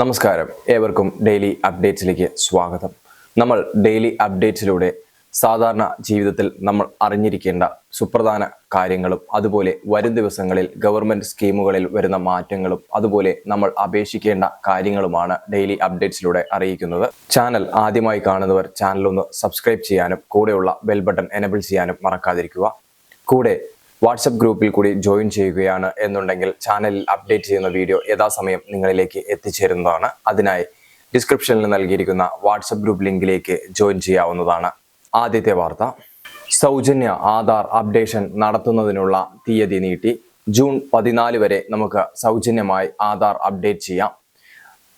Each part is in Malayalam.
നമസ്കാരം, ഏവർക്കും ഡെയിലി അപ്ഡേറ്റ്സിലേക്ക് സ്വാഗതം. നമ്മൾ ഡെയിലി അപ്ഡേറ്റ്സിലൂടെ സാധാരണ ജീവിതത്തിൽ നമ്മൾ അറിഞ്ഞിരിക്കേണ്ട സുപ്രധാന കാര്യങ്ങളും അതുപോലെ വരും ദിവസങ്ങളിൽ ഗവൺമെൻറ് സ്കീമുകളിൽ വരുന്ന മാറ്റങ്ങളും അതുപോലെ നമ്മൾ അപേക്ഷിക്കേണ്ട കാര്യങ്ങളുമാണ് ഡെയിലി അപ്ഡേറ്റ്സിലൂടെ അറിയിക്കുന്നത്. ചാനൽ ആദ്യമായി കാണുന്നവർ ചാനലൊന്ന് സബ്സ്ക്രൈബ് ചെയ്യാനും കൂടെയുള്ള ബെൽ ബട്ടൺ എനേബിൾ ചെയ്യാനും മറക്കാതിരിക്കുക. കൂടെ വാട്സപ്പ് ഗ്രൂപ്പിൽ കൂടി ജോയിൻ ചെയ്യുകയാണ് എന്നുണ്ടെങ്കിൽ ചാനലിൽ അപ്ഡേറ്റ് ചെയ്യുന്ന വീഡിയോ യഥാസമയം നിങ്ങളിലേക്ക് എത്തിച്ചേരുന്നതാണ്. അതിനായി ഡിസ്ക്രിപ്ഷനിൽ നൽകിയിരിക്കുന്ന വാട്സപ്പ് ഗ്രൂപ്പ് ലിങ്കിലേക്ക് ജോയിൻ ചെയ്യാവുന്നതാണ്. ആദ്യത്തെ വാർത്ത, സൗജന്യ ആധാർ അപ്ഡേഷൻ നടത്തുന്നതിനുള്ള തീയതി നീട്ടി. ജൂൺ 14 വരെ നമുക്ക് സൗജന്യമായി ആധാർ അപ്ഡേറ്റ് ചെയ്യാം.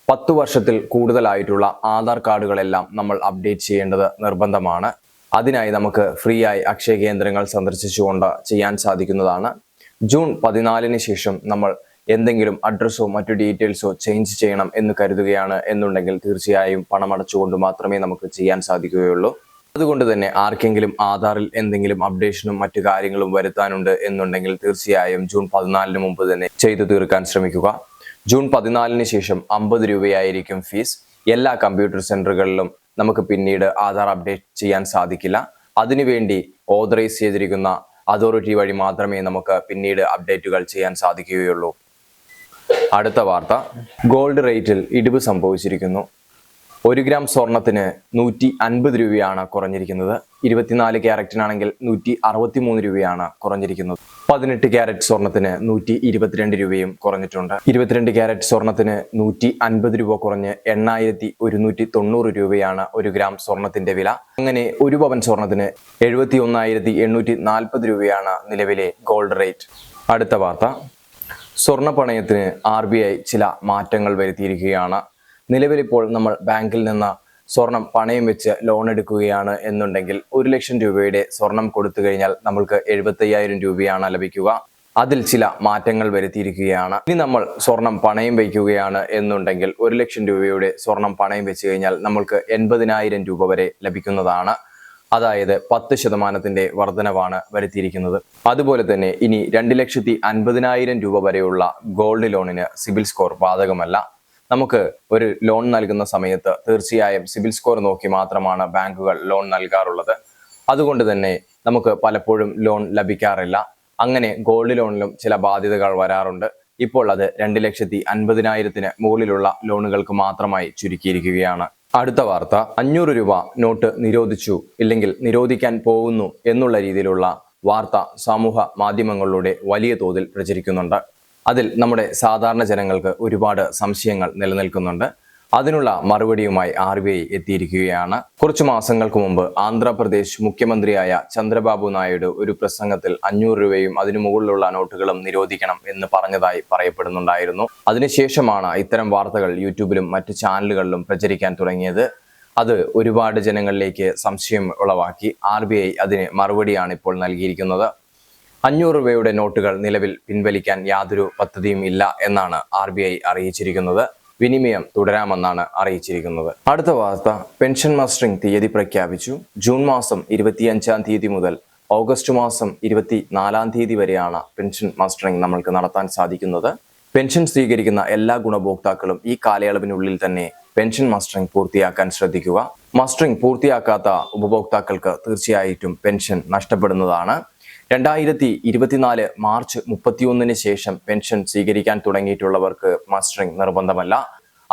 10 വർഷത്തിൽ കൂടുതലായിട്ടുള്ള ആധാർ കാർഡുകളെല്ലാം നമ്മൾ അപ്ഡേറ്റ് ചെയ്യേണ്ടത് നിർബന്ധമാണ്. അതിനായി നമുക്ക് ഫ്രീ ആയി അക്ഷയ കേന്ദ്രങ്ങൾ സന്ദർശിച്ചുകൊണ്ട് ചെയ്യാൻ സാധിക്കുന്നതാണ്. ജൂൺ 14 ശേഷം നമ്മൾ എന്തെങ്കിലും അഡ്രസ്സോ മറ്റു ഡീറ്റെയിൽസോ ചേഞ്ച് ചെയ്യണം എന്ന് കരുതുകയാണ് എന്നുണ്ടെങ്കിൽ തീർച്ചയായും പണമടച്ചുകൊണ്ട് മാത്രമേ നമുക്ക് ചെയ്യാൻ സാധിക്കുകയുള്ളൂ. അതുകൊണ്ട് തന്നെ ആർക്കെങ്കിലും ആധാറിൽ എന്തെങ്കിലും അപ്ഡേഷനും മറ്റു കാര്യങ്ങളും വരുത്താനുണ്ട് എന്നുണ്ടെങ്കിൽ തീർച്ചയായും ജൂൺ 14 മുമ്പ് തന്നെ ചെയ്തു തീർക്കാൻ ശ്രമിക്കുക. ജൂൺ 14 ശേഷം 50 രൂപയായിരിക്കും ഫീസ്. എല്ലാ കമ്പ്യൂട്ടർ സെന്ററുകളിലും നമുക്ക് പിന്നീട് ആധാർ അപ്ഡേറ്റ് ചെയ്യാൻ സാധിക്കില്ല. അതിനുവേണ്ടി ഓതറൈസ് ചെയ്തിരിക്കുന്ന അതോറിറ്റി വഴി മാത്രമേ നമുക്ക് പിന്നീട് അപ്ഡേറ്റുകൾ ചെയ്യാൻ സാധിക്കുകയുള്ളൂ. അടുത്ത വാർത്ത, ഗോൾഡ് റേറ്റിൽ ഇടിവ് സംഭവിച്ചിരിക്കുന്നു. 1 ഗ്രാം സ്വർണത്തിന് 150 രൂപയാണ് കുറഞ്ഞിരിക്കുന്നത്. 24 ക്യാരറ്റിനാണെങ്കിൽ 163 രൂപയാണ് കുറഞ്ഞിരിക്കുന്നത്. 18 ക്യാരറ്റ് സ്വർണത്തിന് 122 രൂപയും കുറഞ്ഞിട്ടുണ്ട്. 22 ക്യാരറ്റ് സ്വർണത്തിന് 150 രൂപ കുറഞ്ഞ് 8190 രൂപയാണ് 1 ഗ്രാം സ്വർണത്തിന്റെ വില. അങ്ങനെ 1 പവൻ സ്വർണത്തിന് 71,840 രൂപയാണ് നിലവിലെ ഗോൾഡ് റേറ്റ്. അടുത്ത വാർത്ത, സ്വർണ്ണ പണയത്തിന് RBI ചില മാറ്റങ്ങൾ വരുത്തിയിരിക്കുകയാണ്. നിലവിലിപ്പോൾ നമ്മൾ ബാങ്കിൽ നിന്ന് സ്വർണം പണയം വെച്ച് ലോൺ എടുക്കുകയാണ് എന്നുണ്ടെങ്കിൽ 1 ലക്ഷം രൂപയുടെ സ്വർണം കൊടുത്തു കഴിഞ്ഞാൽ നമ്മൾക്ക് 75,000 രൂപയാണ് ലഭിക്കുക. അതിൽ ചില മാറ്റങ്ങൾ വരുത്തിയിരിക്കുകയാണ്. ഇനി നമ്മൾ സ്വർണം പണയം വയ്ക്കുകയാണ് എന്നുണ്ടെങ്കിൽ 1 ലക്ഷം രൂപയുടെ സ്വർണം പണയം വെച്ച് കഴിഞ്ഞാൽ നമ്മൾക്ക് 80,000 രൂപ വരെ ലഭിക്കുന്നതാണ്. അതായത് 10% വർധനവാണ് വരുത്തിയിരിക്കുന്നത്. അതുപോലെ തന്നെ ഇനി 2,50,000 രൂപ വരെയുള്ള ഗോൾഡ് ലോണിന് സിബിൽ സ്കോർ ബാധകമല്ല. നമുക്ക് ഒരു ലോൺ നൽകുന്ന സമയത്ത് തീർച്ചയായും സിബിൽ സ്കോർ നോക്കി മാത്രമാണ് ബാങ്കുകൾ ലോൺ നൽകാറുള്ളത്. അതുകൊണ്ട് തന്നെ നമുക്ക് പലപ്പോഴും ലോൺ ലഭിക്കാറില്ല. അങ്ങനെ ഗോൾഡ് ലോണിലും ചില ബാധ്യതകൾ വരാറുണ്ട്. ഇപ്പോൾ അത് 2,50,000 മുകളിലുള്ള ലോണുകൾക്ക് മാത്രമായി ചുരുക്കിയിരിക്കുകയാണ്. അടുത്ത വാർത്ത, 500 രൂപ നോട്ട് നിരോധിച്ചു, ഇല്ലെങ്കിൽ നിരോധിക്കാൻ പോകുന്നു എന്നുള്ള രീതിയിലുള്ള വാർത്ത സമൂഹ മാധ്യമങ്ങളിലൂടെ വലിയ തോതിൽ പ്രചരിക്കുന്നുണ്ട്. അതിൽ നമ്മുടെ സാധാരണ ജനങ്ങൾക്ക് ഒരുപാട് സംശയങ്ങൾ നിലനിൽക്കുന്നുണ്ട്. അതിനുള്ള മറുപടിയുമായി RBI എത്തിയിരിക്കുകയാണ്. കുറച്ചു മാസങ്ങൾക്ക് മുമ്പ് ആന്ധ്രാപ്രദേശ് മുഖ്യമന്ത്രിയായ ചന്ദ്രബാബു നായിഡു ഒരു പ്രസംഗത്തിൽ 500 രൂപയും അതിനു മുകളിലുള്ള നോട്ടുകളും നിരോധിക്കണം എന്ന് പറഞ്ഞതായി പറയപ്പെടുന്നുണ്ടായിരുന്നു. അതിനുശേഷമാണ് ഇത്തരം വാർത്തകൾ യൂട്യൂബിലും മറ്റു ചാനലുകളിലും പ്രചരിക്കാൻ തുടങ്ങിയത്. അത് ഒരുപാട് ജനങ്ങളിലേക്ക് സംശയം ഉളവാക്കി. RBI അതിന് മറുപടിയാണ് ഇപ്പോൾ നൽകിയിരിക്കുന്നത്. 500 രൂപയുടെ നോട്ടുകൾ നിലവിൽ പിൻവലിക്കാൻ യാതൊരു പദ്ധതിയും ഇല്ല എന്നാണ് RBI അറിയിച്ചിരിക്കുന്നത്. വിനിമയം തുടരാമെന്നാണ് അറിയിച്ചിരിക്കുന്നത്. അടുത്ത വാർത്ത, പെൻഷൻ മസ്റ്ററിംഗ് തീയതി പ്രഖ്യാപിച്ചു. ജൂൺ മാസം 25-ാം തീയതി മുതൽ ഓഗസ്റ്റ് മാസം 24-ാം തീയതി വരെയാണ് പെൻഷൻ മസ്റ്ററിംഗ് നമ്മൾക്ക് നടത്താൻ സാധിക്കുന്നത്. പെൻഷൻ സ്വീകരിക്കുന്ന എല്ലാ ഗുണഭോക്താക്കളും ഈ കാലയളവിനുള്ളിൽ തന്നെ പെൻഷൻ മസ്റ്ററിംഗ് പൂർത്തിയാക്കാൻ ശ്രദ്ധിക്കുക. മസ്റ്ററിംഗ് പൂർത്തിയാക്കാത്ത ഉപഭോക്താക്കൾക്ക് തീർച്ചയായിട്ടും പെൻഷൻ നഷ്ടപ്പെടുന്നതാണ്. 2024 മാർച്ച് 31 ശേഷം പെൻഷൻ സ്വീകരിക്കാൻ തുടങ്ങിയിട്ടുള്ളവർക്ക് മസ്റ്ററിംഗ് നിർബന്ധമല്ല.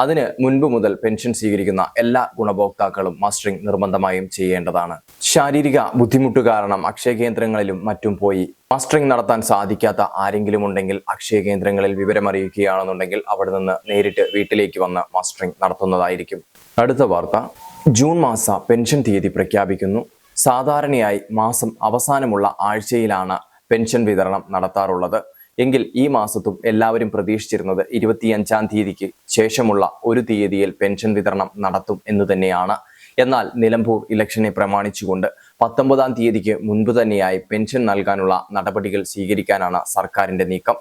അതിന് മുൻപ് മുതൽ പെൻഷൻ സ്വീകരിക്കുന്ന എല്ലാ ഗുണഭോക്താക്കളും മസ്റ്ററിംഗ് നിർബന്ധമായും ചെയ്യേണ്ടതാണ്. ശാരീരിക ബുദ്ധിമുട്ട് കാരണം അക്ഷയ കേന്ദ്രങ്ങളിലും മറ്റും പോയി മസ്റ്ററിംഗ് നടത്താൻ സാധിക്കാത്ത ആരെങ്കിലും ഉണ്ടെങ്കിൽ അക്ഷയ കേന്ദ്രങ്ങളിൽ വിവരമറിയിക്കുകയാണെന്നുണ്ടെങ്കിൽ അവിടെ നിന്ന് നേരിട്ട് വീട്ടിലേക്ക് വന്ന് മസ്റ്ററിംഗ് നടത്തുന്നതായിരിക്കും. അടുത്ത വാർത്ത, ജൂൺ മാസ പെൻഷൻ തീയതി പ്രഖ്യാപിക്കുന്നു. സാധാരണയായി മാസം അവസാനമുള്ള ആഴ്ചയിലാണ് പെൻഷൻ വിതരണം നടത്താറുള്ളത്. എങ്കിൽ ഈ മാസത്തും എല്ലാവരും പ്രതീക്ഷിച്ചിരുന്നത് 25-ാം തീയതിക്ക് ശേഷമുള്ള ഒരു തീയതിയിൽ പെൻഷൻ വിതരണം നടത്തും എന്ന് തന്നെയാണ്. എന്നാൽ നിലമ്പൂർ ഇലക്ഷനെ പ്രമാണിച്ചുകൊണ്ട് 19-ാം തീയതിക്ക് മുൻപ് തന്നെയായി പെൻഷൻ നൽകാനുള്ള നടപടികൾ സ്വീകരിക്കാനാണ് സർക്കാരിന്റെ നീക്കം.